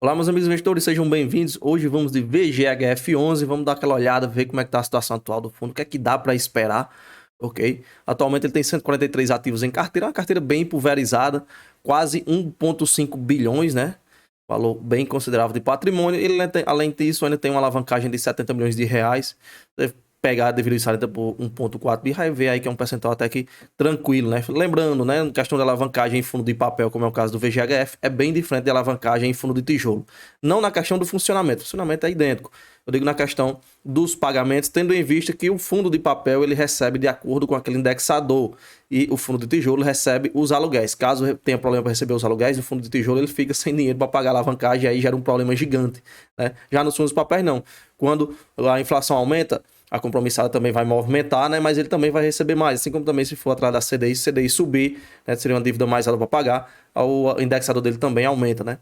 Olá, meus amigos investidores, sejam bem-vindos. Hoje vamos de VGHF11, vamos dar aquela olhada, ver como é que está a situação atual do fundo, o que é que dá para esperar, ok? Atualmente ele tem 143 ativos em carteira, uma carteira bem pulverizada, quase 1,5 bilhões, né? Valor bem considerável de patrimônio. Ele, além disso, ainda tem uma alavancagem de 70 milhões de reais. Deve pegar devido a 40 por 1,4 bi, vai ver aí que é um percentual até que tranquilo, né? Lembrando, né, em questão de alavancagem em fundo de papel, como é o caso do VGHF, é bem diferente de alavancagem em fundo de tijolo. Não na questão do funcionamento, o funcionamento é idêntico. Eu digo na questão dos pagamentos, tendo em vista que o fundo de papel ele recebe de acordo com aquele indexador e o fundo de tijolo recebe os aluguéis. Caso tenha problema para receber os aluguéis, o fundo de tijolo ele fica sem dinheiro para pagar a alavancagem e aí gera um problema gigante, né? Já nos fundos de papel não. Quando a inflação aumenta, a compromissada também vai movimentar, né? Mas ele também vai receber mais, assim como também se for atrás da CDI, se CDI subir, né? Seria uma dívida mais alta para pagar, o indexador dele também aumenta, né?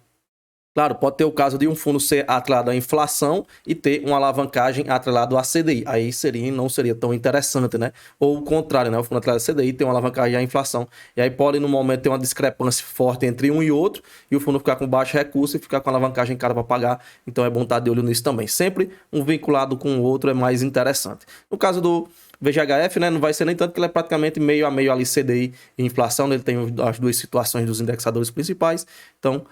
Claro, pode ter o caso de um fundo ser atrelado à inflação e ter uma alavancagem atrelado à CDI. Aí não seria tão interessante, né? Ou o contrário, né? O fundo atrelado à CDI tem uma alavancagem à inflação. E aí pode, no momento, ter uma discrepância forte entre um e outro, e o fundo ficar com baixo recurso e ficar com alavancagem cara para pagar. Então é bom estar de olho nisso também. Sempre um vinculado com o outro é mais interessante. No caso do VGHF, né, não vai ser nem tanto que ele é praticamente meio a meio ali CDI e inflação, né, ele tem as duas situações dos indexadores principais, então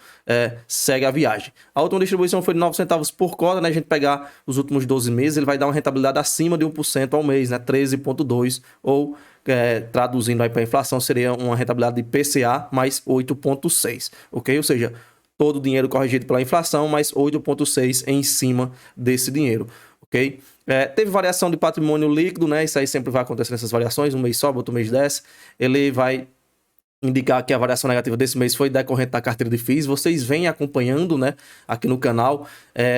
segue a viagem. A última distribuição foi de 9 centavos por cota, né, a gente pegar os últimos 12 meses, ele vai dar uma rentabilidade acima de 1% ao mês, né, 13,2%, ou traduzindo aí para a inflação, seria uma rentabilidade de PCA mais 8,6%, ok? Ou seja, todo o dinheiro corrigido pela inflação, mais 8,6 em cima desse dinheiro, ok? Teve variação de patrimônio líquido, né? Isso aí sempre vai acontecer nessas variações, um mês sobe, outro mês desce. Ele vai indicar que a variação negativa desse mês foi decorrente da carteira de FIIs. Vocês vêm acompanhando, né, aqui no canal.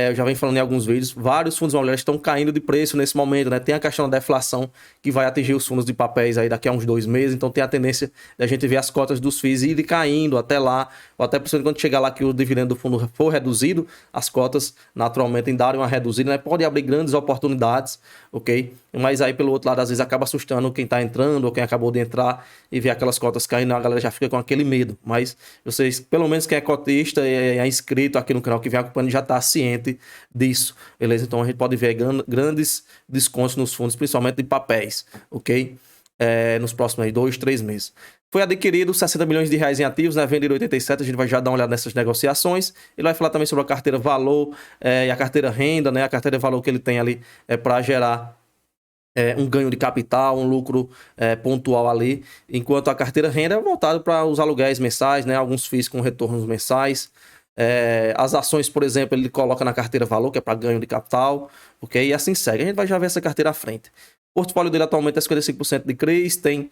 Eu já venho falando em alguns vídeos. Vários fundos imobiliários estão caindo de preço nesse momento, né? Tem a questão da deflação que vai atingir os fundos de papéis aí daqui a uns 2 meses. Então tem a tendência da gente ver as cotas dos FIIs irem caindo até lá, ou até por quando chegar lá que o dividendo do fundo for reduzido, as cotas naturalmente darem uma reduzida, né? Pode abrir grandes oportunidades, ok? Mas aí pelo outro lado, às vezes acaba assustando quem está entrando ou quem acabou de entrar e ver aquelas cotas caindo, a galera já fica com aquele medo. Mas vocês, pelo menos quem é cotista e é inscrito aqui no canal, que vem acompanhando, já está ciente disso, beleza? Então a gente pode ver grandes descontos nos fundos, principalmente de papéis, ok? Nos próximos 2, 3 meses. Foi adquirido 60 milhões de reais em ativos, né? Vendido 87, a gente vai já dar uma olhada nessas negociações. Ele vai falar também sobre a carteira valor e a carteira renda, né? A carteira valor que ele tem ali para gerar um ganho de capital, um lucro pontual ali, enquanto a carteira renda é voltada para os aluguéis mensais, né? Alguns FIIs com retornos mensais. As ações, por exemplo, ele coloca na carteira valor, que é para ganho de capital, ok? E assim segue. A gente vai já ver essa carteira à frente. O portfólio dele atualmente é 55% de CRIs, tem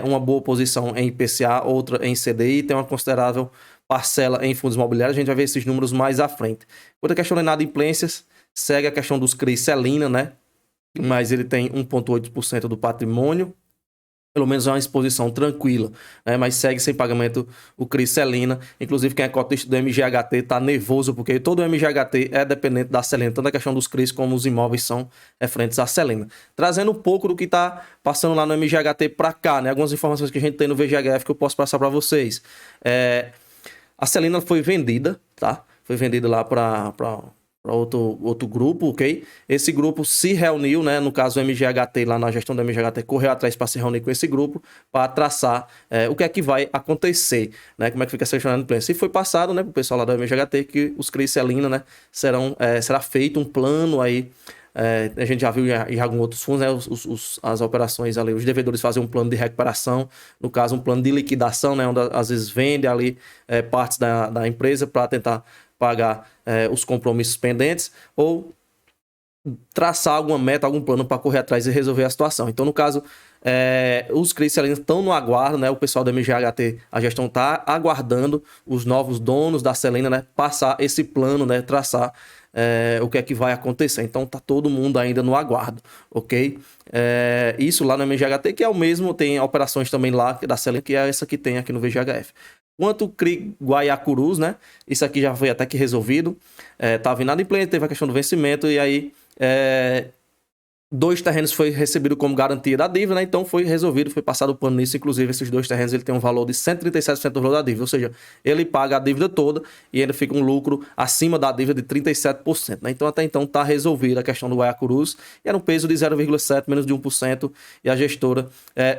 uma boa posição em IPCA, outra em CDI, tem uma considerável parcela em fundos imobiliários. A gente vai ver esses números mais à frente. Quanto à questão de inadimplências, segue a questão dos CRIs Celina, né? Mas ele tem 1,8% do patrimônio, pelo menos é uma exposição tranquila, né? Mas segue sem pagamento o CRI Celina. Inclusive, quem é cotista do MGHT está nervoso, porque todo o MGHT é dependente da Celina, tanto a questão dos CRIs como os imóveis são referentes à Celina. Trazendo um pouco do que está passando lá no MGHT para cá, né? Algumas informações que a gente tem no VGHF que eu posso passar para vocês. A Celina foi vendida, tá? Foi vendida lá para outro grupo, ok? Esse grupo se reuniu, né? No caso, o MGHT, lá na gestão do MGHT, correu atrás para se reunir com esse grupo para traçar o que é que vai acontecer, né? Como é que fica essa questão do plano. Se foi passado, né, para o pessoal lá do MGHT, que os CRIs Celina, né, será feito um plano aí. A gente já viu em alguns outros fundos, né, as operações ali, os devedores fazem um plano de recuperação, no caso, um plano de liquidação, né, onde às vezes vende ali partes da empresa para tentar pagar os compromissos pendentes ou traçar alguma meta, algum plano para correr atrás e resolver a situação. Então, no caso, os CRIs estão no aguardo, né? O pessoal da MGHT, a gestão está aguardando os novos donos da Celina, né? Passar esse plano, né? Traçar o que é que vai acontecer. Então, tá todo mundo ainda no aguardo, ok? Isso lá no MGHT, que é o mesmo, tem operações também lá da Celina, que é essa que tem aqui no VGHF. Quanto o CRI Guaiacurus, né? Isso aqui já foi até que resolvido. Estava inadimplente, teve a questão do vencimento, e aí 2 terrenos foi recebido como garantia da dívida, né? Então foi resolvido, foi passado o pano nisso. Inclusive, esses 2 terrenos ele tem um valor de 137% do valor da dívida, ou seja, ele paga a dívida toda e ainda fica um lucro acima da dívida de 37%, né? Então, até então, está resolvida a questão do Guaiacurus, e era um peso de 0,7, menos de 1%, e a gestora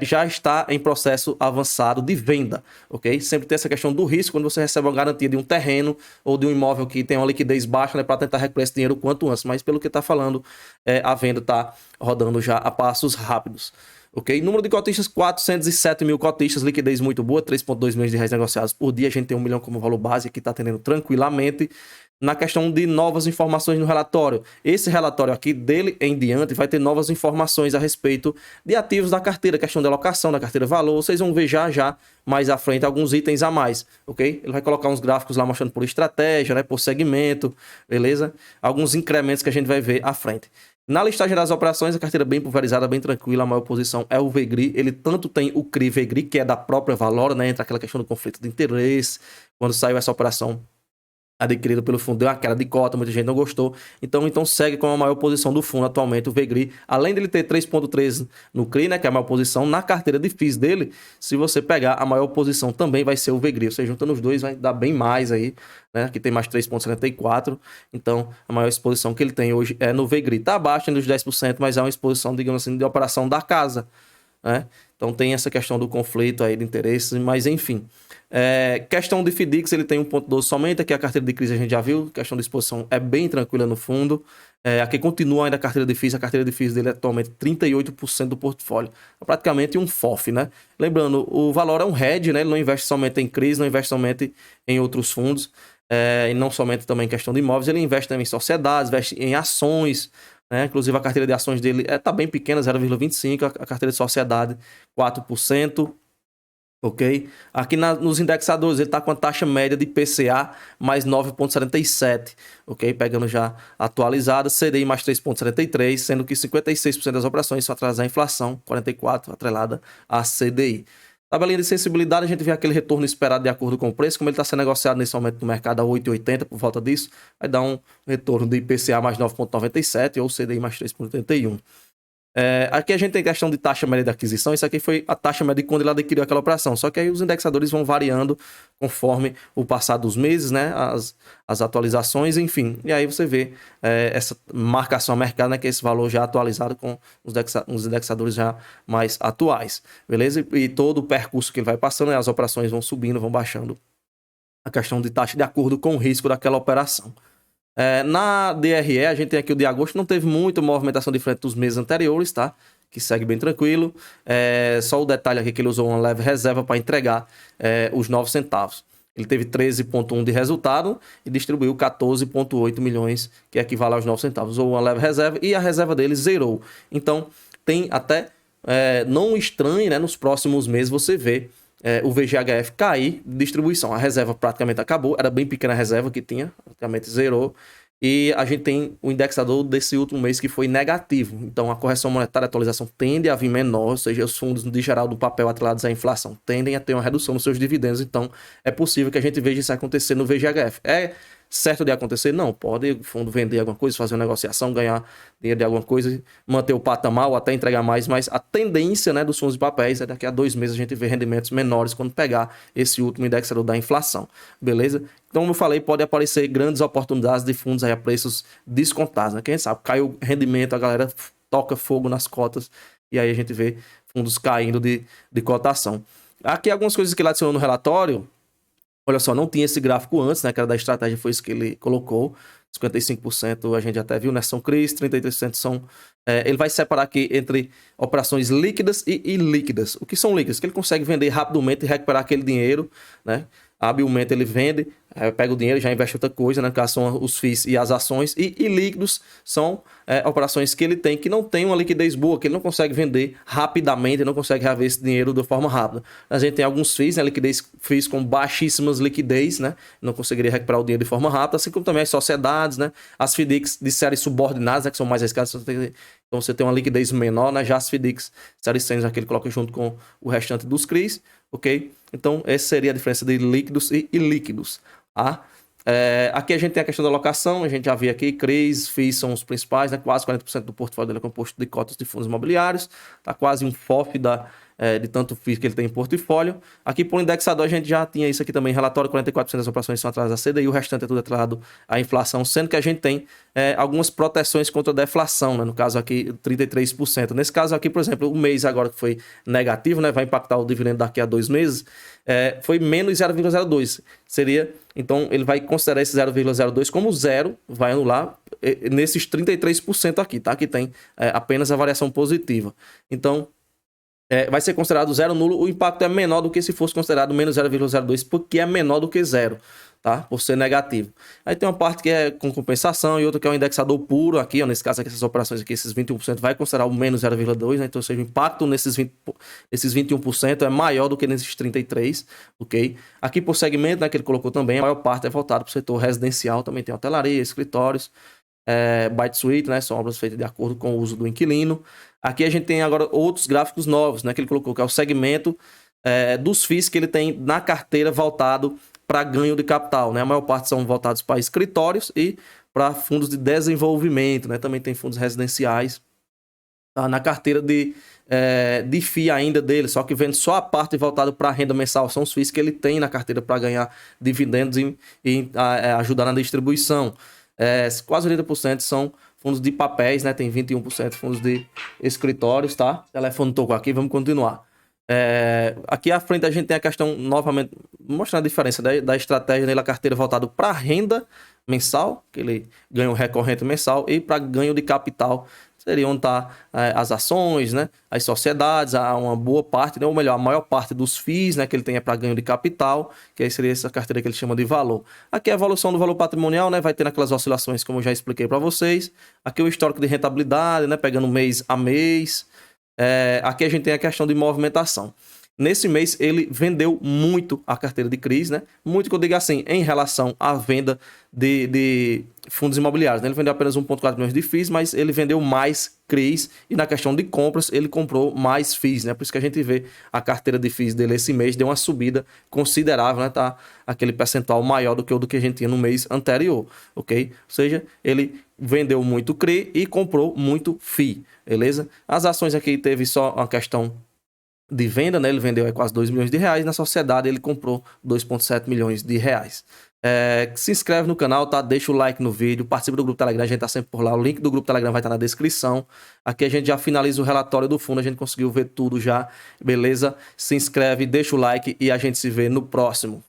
já está em processo avançado de venda, ok? Sempre tem essa questão do risco quando você recebe uma garantia de um terreno ou de um imóvel que tem uma liquidez baixa, né? Para tentar recuperar esse dinheiro o quanto antes, mas pelo que está falando, a venda está rodando já a passos rápidos. Ok? Número de cotistas, 407 mil cotistas, liquidez muito boa, 3,2 milhões de reais negociados por dia. A gente tem 1 milhão como valor base, aqui está atendendo tranquilamente. Na questão de novas informações no relatório, esse relatório aqui, dele em diante, vai ter novas informações a respeito de ativos da carteira, questão de alocação da carteira valor. Vocês vão ver já mais à frente alguns itens a mais, ok? Ele vai colocar uns gráficos lá mostrando por estratégia, né, por segmento, beleza? Alguns incrementos que a gente vai ver à frente. Na listagem das operações, a carteira bem pulverizada, bem tranquila, a maior posição é o VEGRI. Ele tanto tem o CRI-VEGRI, que é da própria Valora, né? Entra aquela questão do conflito de interesse. Quando saiu essa operação adquirida pelo fundo, deu uma queda de cota, muita gente não gostou. Então segue com a maior posição do fundo atualmente, o VEGRI. Além dele ter 3,13 no CRI, né? Que é a maior posição, na carteira de FIIs dele, se você pegar, a maior posição também vai ser o VEGRI. Ou seja, juntando os dois, vai dar bem mais aí. Né? Aqui tem mais 3,74, então a maior exposição que ele tem hoje é no VEGRI. Está abaixo dos 10%, mas é uma exposição, digamos assim, de operação da casa. Né? Então tem essa questão do conflito aí de interesse, mas enfim. Questão de FDICs, ele tem 1,12 somente, aqui a carteira de crise a gente já viu, questão de exposição é bem tranquila no fundo. Aqui continua ainda a carteira de FIIs, a carteira de FIIs dele é atualmente 38% do portfólio, é praticamente um FOF, né? Lembrando, o valor é um hedge, né? Ele não investe somente em crise, não investe somente em outros fundos, e não somente também em questão de imóveis, ele investe também em sociedades, investe em ações, né? Inclusive a carteira de ações dele está bem pequena, 0,25%, a carteira de sociedade 4%. Ok? Aqui nos indexadores ele está com a taxa média de PCA mais 9,77, ok? Pegando já atualizada, CDI mais 3,73, sendo que 56% das operações são atreladas à inflação, 44% atrelada à CDI. Tabelinha de sensibilidade, a gente vê aquele retorno esperado de acordo com o preço, como ele está sendo negociado nesse momento no mercado a 8,80 por volta disso, vai dar um retorno de IPCA mais 9,97 ou CDI mais 3,81. Aqui a gente tem questão de taxa média de aquisição, isso aqui foi a taxa média de quando ele adquiriu aquela operação, só que aí os indexadores vão variando conforme o passar dos meses, né, as atualizações, enfim, e aí você vê essa marcação a mercado, né, que é esse valor já atualizado com os indexadores já mais atuais, beleza? E todo o percurso que ele vai passando, né, as operações vão subindo, vão baixando a questão de taxa de acordo com o risco daquela operação. Na DRE, a gente tem aqui o de agosto, não teve muita movimentação diferente dos meses anteriores, tá? Que segue bem tranquilo. Só o detalhe aqui que ele usou uma leve reserva para entregar os 9 centavos. Ele teve 13,1 de resultado e distribuiu 14,8 milhões, que equivale aos 9 centavos. Usou uma leve reserva e a reserva dele zerou. Então, tem até, não estranhe, né? Nos próximos meses você vê o VGHF cair de distribuição. A reserva praticamente acabou, era bem pequena a reserva que tinha, praticamente zerou. E a gente tem o indexador desse último mês que foi negativo. Então a correção monetária, a atualização tende a vir menor, ou seja, os fundos de geral do papel atrelados à inflação tendem a ter uma redução nos seus dividendos. Então é possível que a gente veja isso acontecer no VGHF. É certo de acontecer? Não. Pode o fundo vender alguma coisa, fazer uma negociação, ganhar dinheiro de alguma coisa, manter o patamar ou até entregar mais, mas a tendência, né, dos fundos de papéis é daqui a 2 meses a gente ver rendimentos menores quando pegar esse último indexador da inflação, beleza? Então, como eu falei, pode aparecer grandes oportunidades de fundos aí a preços descontados, né? Quem sabe, cai o rendimento, a galera toca fogo nas cotas e aí a gente vê fundos caindo de cotação. Aqui algumas coisas que ele adicionou no relatório. Olha só, não tinha esse gráfico antes, né? Que era da estratégia, foi isso que ele colocou. 55% a gente até viu, né? São CRIs, 33% são... ele vai separar aqui entre operações líquidas e ilíquidas. O que são líquidas? Que ele consegue vender rapidamente e recuperar aquele dinheiro, né? Habilmente ele vende, pega o dinheiro e já investe outra coisa, né? Que são os FIIs e as ações. E ilíquidos são operações que ele tem que não tem uma liquidez boa, que ele não consegue vender rapidamente, não consegue reaver esse dinheiro de forma rápida. A gente tem alguns FIIs, né? Liquidez FIIs com baixíssimas liquidez, né? Não conseguiria recuperar o dinheiro de forma rápida, assim como também as sociedades, né? As FDICs de séries subordinadas, né? Que são mais arriscadas, então você tem uma liquidez menor, né? Já as FDICs séries sênior, que ele coloca junto com o restante dos CRIs, ok? Então, essa seria a diferença de líquidos e ilíquidos. Tá? Aqui a gente tem a questão da alocação, a gente já viu aqui, CRIs, FIIs são os principais, né? Quase 40% do portfólio dele é composto de cotas de fundos imobiliários, tá quase um FOF de tanto FII que ele tem em portfólio. Aqui por indexador a gente já tinha isso aqui também, relatório, 44% das operações são atrás da CDI, o restante é tudo atrelado à inflação, sendo que a gente tem algumas proteções contra a deflação, né? No caso aqui 33%. Nesse caso aqui, por exemplo, o mês agora que foi negativo, né? Vai impactar o dividendo daqui a 2 meses, foi menos 0,02. Seria, então ele vai considerar esse 0,02 como zero, vai anular nesses 33% aqui, tá? Que tem apenas a variação positiva. Então, vai ser considerado zero nulo, o impacto é menor do que se fosse considerado menos 0,02, porque é menor do que zero, tá? Por ser negativo. Aí tem uma parte que é com compensação e outra que é um indexador puro aqui, ó, nesse caso aqui, essas operações aqui, esses 21% vai considerar o menos 0,2, né? Então, ou seja, o impacto nesses 21% é maior do que nesses 33%, ok? Aqui por segmento, né, que ele colocou também, a maior parte é voltada para o setor residencial, também tem hotelaria, escritórios, Byte Suite, né? São obras feitas de acordo com o uso do inquilino. Aqui a gente tem agora outros gráficos novos, né? Que ele colocou, que é o segmento dos FIIs que ele tem na carteira voltado para ganho de capital, né? A maior parte são voltados para escritórios e para fundos de desenvolvimento, né? Também tem fundos residenciais, tá? Na carteira de FII ainda dele, só que vendo só a parte voltada para a renda mensal, são os FIIs que ele tem na carteira para ganhar dividendos e ajudar na distribuição. Quase 80% são fundos de papéis, né? Tem 21% fundos de escritórios, tá? O telefone tocou aqui, vamos continuar. Aqui à frente a gente tem a questão, novamente, mostrando a diferença da estratégia da carteira voltada para renda mensal, que ele ganha um recorrente mensal, e para ganho de capital, seria onde tá as ações, né? As sociedades, uma boa parte, né? Ou melhor, a maior parte dos FIIs, né? Que ele tem para ganho de capital, que aí seria essa carteira que ele chama de valor. Aqui a evolução do valor patrimonial, né? Vai ter aquelas oscilações, como eu já expliquei para vocês. Aqui o histórico de rentabilidade, né? Pegando mês a mês. Aqui a gente tem a questão de movimentação. Nesse mês ele vendeu muito a carteira de CRIs, né? Muito que eu digo assim, em relação à venda de fundos imobiliários, né? Ele vendeu apenas 1,4 milhões de FIIs, mas ele vendeu mais CRIs e na questão de compras ele comprou mais FIIs, né? Por isso que a gente vê a carteira de FIIs dele esse mês deu uma subida considerável, né? Tá aquele percentual maior do que a gente tinha no mês anterior, ok? Ou seja, ele vendeu muito CRI e comprou muito FII, beleza? As ações aqui teve só uma questão de venda, né? Ele vendeu quase 2 milhões de reais. Na sociedade ele comprou 2,7 milhões de reais. Se inscreve no canal, tá? Deixa o like no vídeo, participa do grupo Telegram, a gente tá sempre por lá. O link do grupo Telegram vai estar na descrição. Aqui a gente já finaliza o relatório do fundo, a gente conseguiu ver tudo já, beleza? Se inscreve, deixa o like e a gente se vê no próximo.